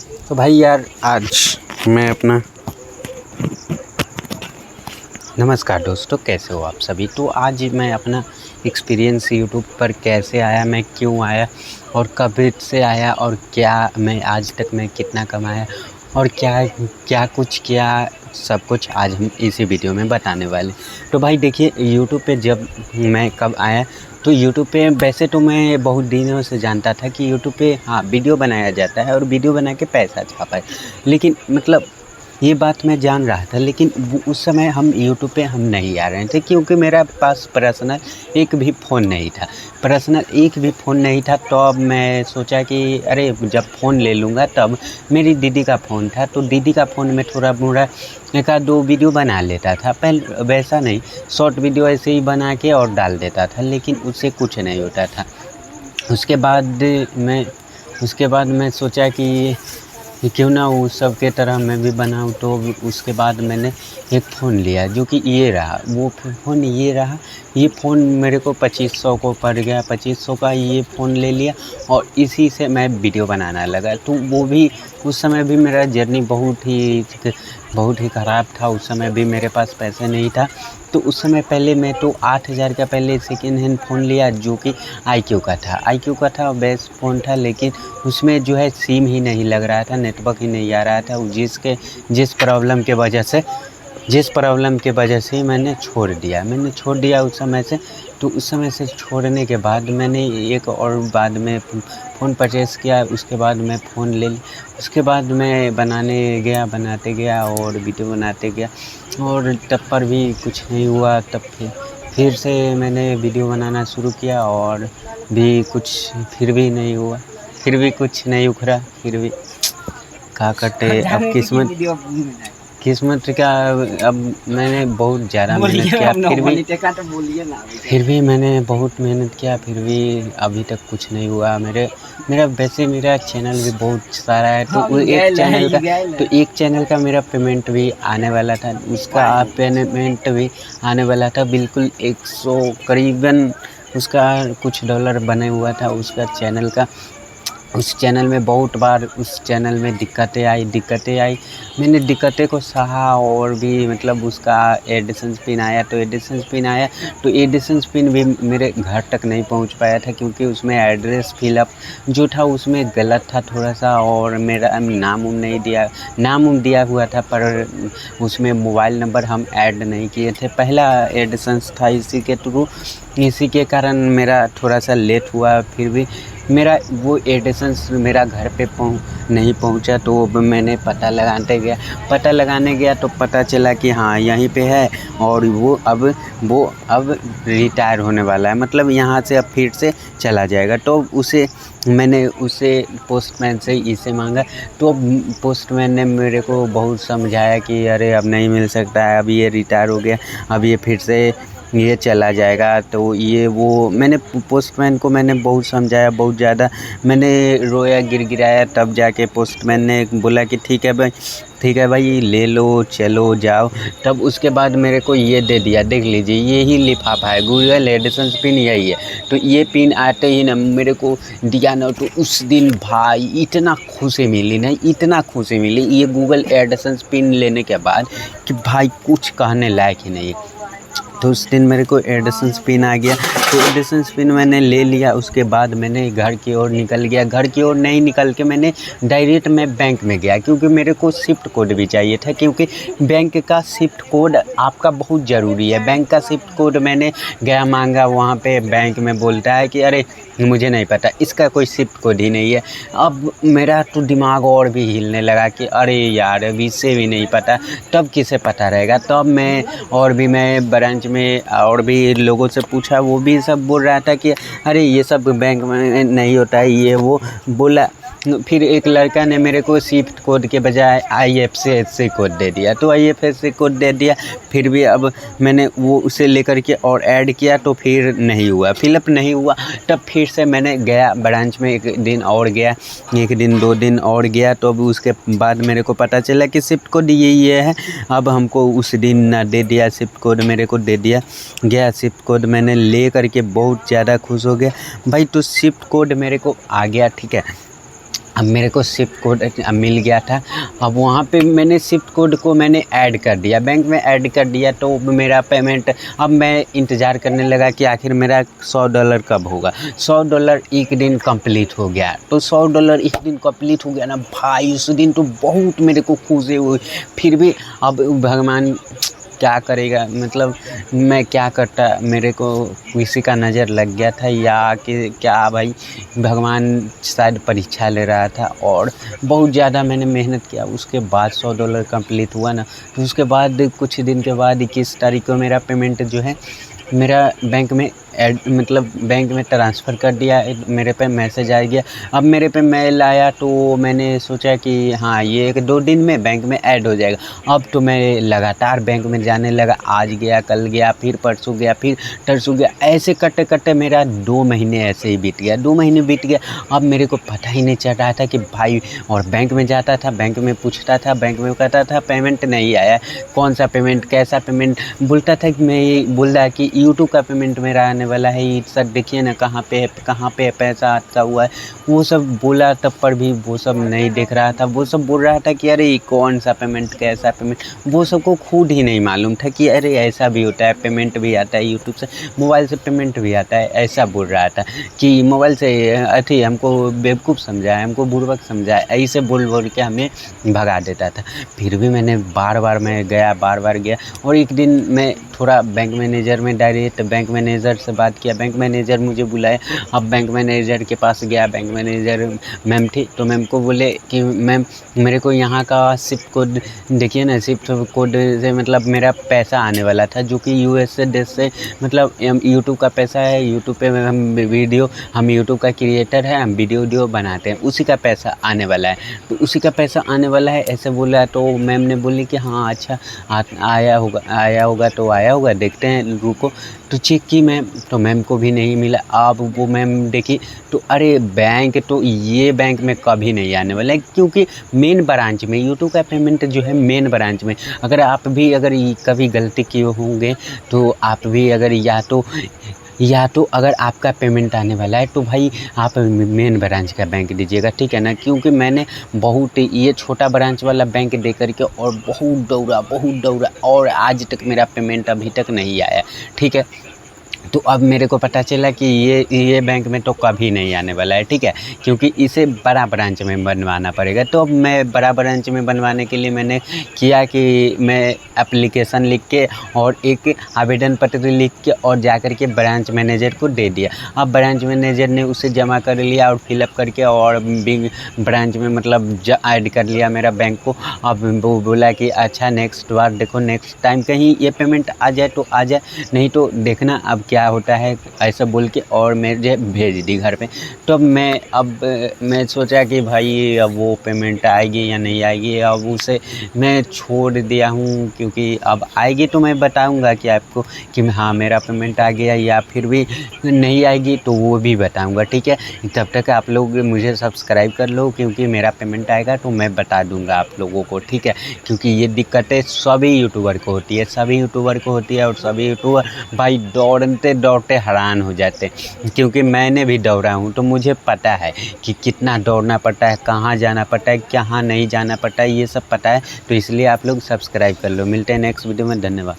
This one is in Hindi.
तो भाई यार आज मैं अपना नमस्कार दोस्तों, कैसे हो आप सभी। तो आज मैं अपना एक्सपीरियंस यूट्यूब पर कैसे आया, मैं क्यों आया और कब से आया और क्या मैं आज तक मैं कितना कमाया और क्या क्या कुछ किया, सब कुछ आज हम इसी वीडियो में बताने वाले। तो भाई देखिए, यूट्यूब पे जब मैं कब आया तो यूट्यूब पे वैसे तो मैं बहुत दिनों से जानता था कि यूट्यूब पे हाँ वीडियो बनाया जाता है और वीडियो बना के पैसा छापा है, लेकिन मतलब ये बात मैं जान रहा था, लेकिन उस समय हम यूट्यूब पे हम नहीं आ रहे थे क्योंकि मेरा पास पर्सनल एक भी फ़ोन नहीं था। तो अब मैं सोचा कि अरे जब फ़ोन ले लूँगा तब मेरी दीदी का फ़ोन था, तो दीदी का फ़ोन में थोड़ा मोड़ा एक आध दो वीडियो बना लेता था। पहले वैसा नहीं, शॉर्ट वीडियो ऐसे ही बना के और डाल देता था, लेकिन उससे कुछ नहीं होता था। उसके बाद मैं सोचा कि क्यों ना उस सब के तरह मैं भी बनाऊँ। तो उसके बाद मैंने एक फ़ोन लिया जो कि ये रहा, वो फ़ोन ये रहा। ये फ़ोन मेरे को 2500 को पड़ गया, 2500 का ये फ़ोन ले लिया और इसी से मैं वीडियो बनाना लगा। तो वो भी उस समय भी मेरा जर्नी बहुत ही ख़राब था। उस समय भी मेरे पास पैसे नहीं था। तो उस समय पहले मैं तो 8000 का पहले सेकेंड हैंड फ़ोन लिया जो कि iQOO का था, बेस्ट फ़ोन था, लेकिन उसमें जो है सिम ही नहीं लग रहा था, नेटवर्क ही नहीं आ रहा था। जिस प्रॉब्लम के वजह से मैंने छोड़ दिया उस समय से। तो उस समय से छोड़ने के बाद मैंने एक और बाद में फ़ोन परचेज़ किया। उसके बाद मैं फ़ोन ले लिया। उसके बाद मैं बनाते गया और वीडियो बनाते गया और तब पर भी कुछ नहीं हुआ। तब फिर से मैंने वीडियो बनाना शुरू किया और भी कुछ फिर भी नहीं हुआ, फिर भी कुछ नहीं उखड़ा, फिर भी क्या करते अब किस्मत का। अब मैंने बहुत ज़्यादा मेहनत किया, फिर भी मैंने बहुत मेहनत किया, फिर भी अभी तक कुछ नहीं हुआ। मेरा चैनल भी बहुत सारा है, तो एक चैनल का मेरा पेमेंट भी आने वाला था, उसका पेमेंट भी आने वाला था बिल्कुल 100 करीबन। उसका कुछ डॉलर बने हुआ था उसका चैनल का। उस चैनल में बहुत बार उस चैनल में दिक्कतें आई। मैंने दिक्कतें को सहा और भी मतलब उसका एडिशन पिन आया तो एडिशन पिन भी मेरे घर तक नहीं पहुंच पाया था क्योंकि उसमें एड्रेस फिलअप जो था उसमें गलत था थोड़ा सा, और मेरा नाम दिया हुआ था पर उसमें मोबाइल नंबर हम ऐड नहीं किए थे। पहला एडिशन था, इसी के कारण मेरा थोड़ा सा लेट हुआ। फिर भी मेरा वो एडिशन्स मेरा घर पे नहीं पहुंचा। तो मैंने पता लगाने गया तो पता चला कि हाँ यहीं पे है और वो अब रिटायर होने वाला है, मतलब यहाँ से अब फिर से चला जाएगा। तो मैंने उसे पोस्टमैन से इसे मांगा। तो पोस्टमैन ने मेरे को बहुत समझाया कि अरे अब नहीं मिल सकता है, अब ये रिटायर हो गया, अब ये फिर से ये चला जाएगा। तो मैंने पोस्टमैन को मैंने बहुत समझाया, बहुत ज़्यादा मैंने रोया गिड़गिड़ाया। तब जाके पोस्टमैन ने बोला कि ठीक है भाई ले लो, चलो जाओ। तब उसके बाद मेरे को ये दे दिया, देख लीजिए ये ही लिफाफा है, गूगल एडिशन पिन यही है। तो ये पिन आते ही ना मेरे को दिया ना, तो उस दिन भाई इतना खुशी मिली ये गूगल एडिशन पिन लेने के बाद कि भाई कुछ कहने लायक ही नहीं। तो उस दिन मेरे को एडिशन पिन आ गया, तो एडिशन पिन मैंने ले लिया। उसके बाद मैंने घर की ओर नहीं निकल के मैंने डायरेक्ट मैं बैंक में गया क्योंकि मेरे को शिफ्ट कोड भी चाहिए था, क्योंकि बैंक का शिफ्ट कोड आपका बहुत ज़रूरी है। बैंक का शिफ्ट कोड मैंने गया मांगा, वहाँ पे बैंक में बोलता है कि अरे मुझे नहीं पता, इसका कोई शिफ्ट कोड ही नहीं है। अब मेरा तो दिमाग और भी हिलने लगा कि अरे यार अब इससे भी नहीं पता, तब किसे पता रहेगा। तब मैं ब्रांच में और भी लोगों से पूछा, वो भी सब बोल रहा था कि अरे ये सब बैंक में नहीं होता है, ये वो बोला। फिर एक लड़का ने मेरे को शिफ्ट कोड के बजाय IFSC कोड दे दिया, तो IFSC कोड दे दिया। फिर भी अब मैंने वो उसे लेकर के और ऐड किया तो फिर नहीं हुआ, फिलअप नहीं हुआ। तब फिर से मैंने गया ब्रांच में, 1 दिन और गया, 1 दिन 2 दिन और गया। तो अब उसके बाद मेरे को पता चला कि शिफ्ट कोड ये है। अब हमको उस दिन ना दे दिया शिफ्ट कोड, मेरे को दे दिया गया शिफ्ट कोड। मैंने ले करके बहुत ज़्यादा खुश हो गया भाई। तो शिफ्ट कोड मेरे को आ गया, ठीक है, अब मेरे को शिफ्ट कोड मिल गया था। अब वहाँ पे मैंने शिफ्ट कोड को मैंने ऐड कर दिया, बैंक में ऐड कर दिया, तो मेरा पेमेंट, अब मैं इंतज़ार करने लगा कि आखिर मेरा $100 कब होगा। $100 एक दिन कंप्लीट हो गया। तो $100 एक दिन कंप्लीट हो गया ना भाई, उस दिन तो बहुत मेरे को खुशी हुई। फिर भी अब भगवान क्या करेगा, मतलब मैं क्या करता, मेरे को किसी का नज़र लग गया था या कि क्या भाई, भगवान शायद परीक्षा ले रहा था। और बहुत ज़्यादा मैंने मेहनत किया, उसके बाद $100 कंप्लीट हुआ ना, तो उसके बाद कुछ दिन के बाद 21 तारीख को मेरा पेमेंट जो है मेरा बैंक में ऐड, मतलब बैंक में ट्रांसफ़र कर दिया। मेरे पे मैसेज आ गया। अब मेरे पे मेल आया तो मैंने सोचा कि हाँ, ये 1-2 दिन में बैंक में ऐड हो जाएगा। अब तो मैं लगातार बैंक में जाने लगा, आज गया, कल गया, फिर परसों गया, फिर तरसों गया, ऐसे करते मेरा 2 महीने ऐसे ही बीत गया। 2 महीने बीत गया। अब मेरे को पता ही नहीं चल रहा था कि भाई, और बैंक में जाता था, बैंक में पूछता था, बैंक में कहता था पेमेंट नहीं आया। कौन सा पेमेंट, कैसा पेमेंट, बोलता था कि मैं ये बोल रहा कि यूट्यूब का पेमेंट मेरा आने वाला है, ये सर देखिए ना कहाँ पे है, पैसा अटका हुआ है। वो सब बोला, तब पर भी वो सब नहीं देख रहा था। वो सब बोल रहा था कि अरे ये कौन सा पेमेंट, कैसा पेमेंट, वो सबको खुद ही नहीं मालूम था कि अरे ऐसा भी होता है, पेमेंट भी आता है यूट्यूब से, मोबाइल से पेमेंट भी आता है। ऐसा बोल रहा था कि मोबाइल से अथी, हमको बेवकूफ़ समझा है, हमको बुड़बक समझा है, ऐसे बोल के हमें भगा देता था। फिर भी मैंने बार बार गया। और एक दिन मैं थोड़ा बैंक मैनेजर में डायरेक्ट बैंक मैनेजर से बात किया। बैंक मैनेजर मुझे बुलाए। अब बैंक मैनेजर के पास गया, बैंक मैनेजर मैम थी, तो मैम को बोले कि मैम, मेरे को यहाँ का शिफ्ट कोड देखिए ना, शिफ्ट कोड से मतलब मेरा पैसा आने वाला था, जो कि यूएस देश से, मतलब यूट्यूब का पैसा है। यूट्यूब पे हम यूट्यूब का क्रिएटर है, हम वीडियो बनाते हैं, उसी का पैसा आने वाला है, तो उसी का पैसा आने वाला है, ऐसे बोला। तो मैम ने बोली कि हाँ अच्छा, आया होगा, देखते हैं, रुको। तो चेक की मैम, तो मैम को भी नहीं मिला। अब वो मैम देखी तो अरे बैंक, तो ये बैंक में कभी नहीं आने वाला है, क्योंकि मेन ब्रांच में यूट्यूब का पेमेंट जो है मेन ब्रांच में, अगर आप भी अगर कभी गलती किए होंगे तो आप भी अगर या तो अगर आपका पेमेंट आने वाला है तो भाई आप मेन ब्रांच का बैंक दीजिएगा, ठीक है ना। क्योंकि मैंने बहुत ये छोटा ब्रांच वाला बैंक दे करके और बहुत दौड़ा और आज तक मेरा पेमेंट अभी तक नहीं आया, ठीक है। तो अब मेरे को पता चला कि ये बैंक में तो कभी नहीं आने वाला है, ठीक है, क्योंकि इसे बड़ा ब्रांच में बनवाना पड़ेगा। तो अब मैं बड़ा ब्रांच में बनवाने के लिए मैंने किया कि मैं एप्लीकेशन लिख के और एक आवेदन पत्र लिख के और जा कर के ब्रांच मैनेजर को दे दिया। अब ब्रांच मैनेजर ने उसे जमा कर लिया और फिलअप करके और ब्रांच में मतलब ऐड कर लिया मेरा बैंक को। अब वो बोला कि अच्छा नेक्स्ट बार देखो, नेक्स्ट टाइम कहीं ये पेमेंट आ जाए तो आ जाए, नहीं तो देखना अब क्या होता है, ऐसा बोल के और मुझे भेज दी घर पे। तो मैं सोचा कि भाई अब वो पेमेंट आएगी या नहीं आएगी, अब उसे मैं छोड़ दिया हूँ, क्योंकि अब आएगी तो मैं बताऊँगा कि आपको कि हाँ मेरा पेमेंट आ गया, या फिर भी नहीं आएगी तो वो भी बताऊँगा, ठीक है। तब तक आप लोग मुझे सब्सक्राइब कर लो, क्योंकि मेरा पेमेंट आएगा तो मैं बता दूँगा आप लोगों को, ठीक है। क्योंकि ये दिक्कतें सभी यूट्यूबर को होती है, और सभी यूट्यूबर भाई दौड़ते हैरान हो जाते, क्योंकि मैंने भी दौड़ा हूँ तो मुझे पता है कि कितना दौड़ना पड़ता है, कहाँ जाना पड़ता है, कहाँ नहीं जाना पड़ता है, ये सब पता है। तो इसलिए आप लोग सब्सक्राइब कर लो। मिलते हैं नेक्स्ट वीडियो में, धन्यवाद।